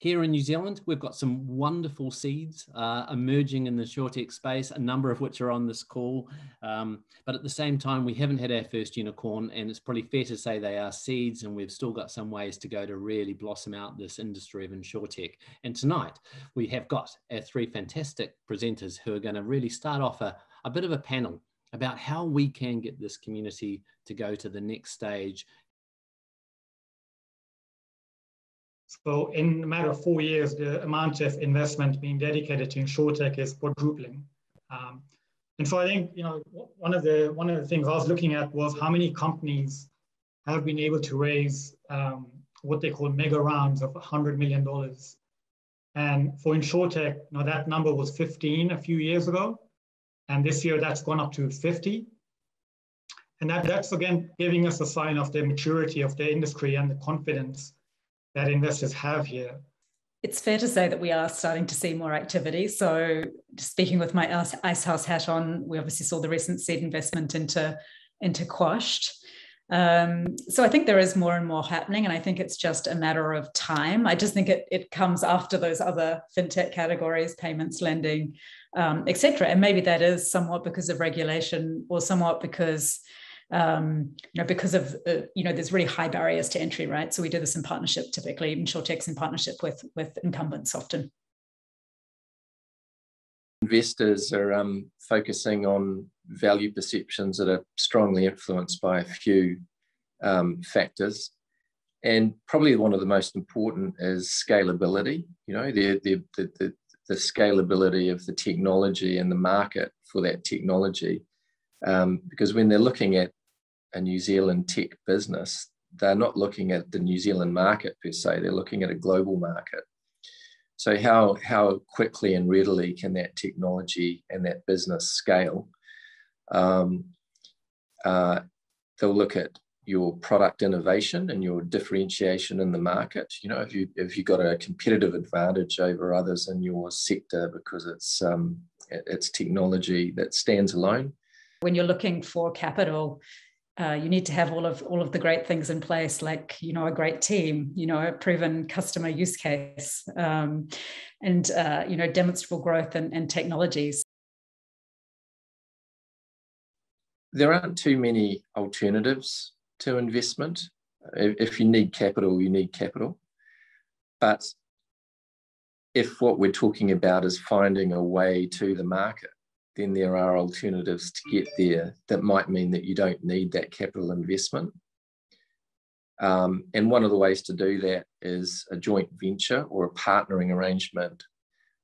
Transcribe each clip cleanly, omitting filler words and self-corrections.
Here in New Zealand, we've got some wonderful seeds emerging in the InsurTech space, a number of which are on this call. But at the same time, we haven't had our first unicorn, and it's probably fair to say they are seeds, and we've still got some ways to go to really blossom out this industry of InsurTech. And tonight, we have got our three fantastic presenters who are going to really start off a bit of a panel about how we can get this community to go to the next stage. So in a matter of 4 years, the amount of investment being dedicated to InsurTech is quadrupling. And so I think, one of the things I was looking at was how many companies have been able to raise what they call mega rounds of $100 million. And for InsurTech, that number was 15 a few years ago. And this year that's gone up to 50. And that's again, giving us a sign of the maturity of the industry and the confidence that investors have here. It's fair to say that we are starting to see more activity. So speaking with my Icehouse hat on, we obviously saw the recent seed investment into Quashed. So I think there is more and more happening, and I think it's just a matter of time. I just think it comes after those other fintech categories, payments, lending, etc. And maybe that is somewhat because of regulation, or somewhat because because of there's really high barriers to entry, right? So we do this in partnership, typically InsurTechs in partnership with incumbents often. Investors are focusing on value perceptions that are strongly influenced by a few factors, and probably one of the most important is scalability. The scalability of the technology and the market for that technology. Because when they're looking at a New Zealand tech business, they're not looking at the New Zealand market per se, they're looking at a global market. So how quickly and readily can that technology and that business scale? They'll look at your product innovation and your differentiation in the market. If you've got a competitive advantage over others in your sector because it's technology that stands alone. When you're looking for capital, you need to have all of the great things in place, like a great team, a proven customer use case, and demonstrable growth and technologies. There aren't too many alternatives to investment. If you need capital, you need capital. But if what we're talking about is finding a way to the market, then there are alternatives to get there that might mean that you don't need that capital investment. And one of the ways to do that is a joint venture or a partnering arrangement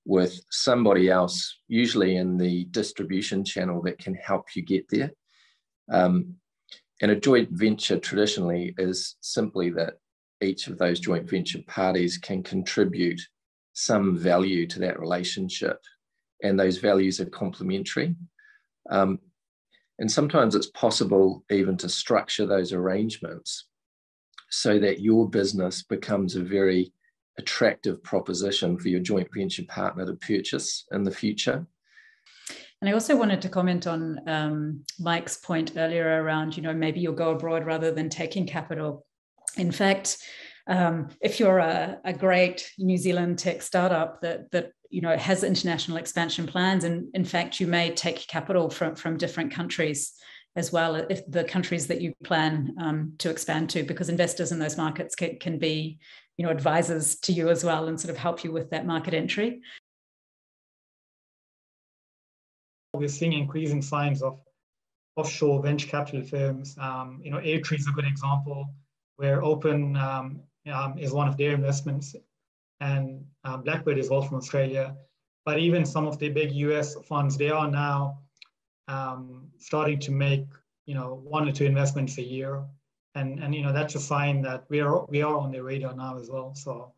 with somebody else, usually in the distribution channel, that can help you get there. And a joint venture traditionally is simply that each of those joint venture parties can contribute some value to that relationship, and those values are complementary. And sometimes it's possible even to structure those arrangements so that your business becomes a very attractive proposition for your joint venture partner to purchase in the future. And I also wanted to comment on Mike's point earlier around, maybe you'll go abroad rather than taking capital. In fact, if you're a great New Zealand tech startup that has international expansion plans, and in fact, you may take capital from different countries as well, if the countries that you plan to expand to, because investors in those markets can be, advisors to you as well and sort of help you with that market entry. We're seeing increasing signs of offshore venture capital firms. Airtree is a good example, where Open is one of their investments, and Blackbird is all from Australia. But even some of the big US funds, they are now starting to make 1 or 2 investments a year, and that's a sign that we are on their radar now as well. So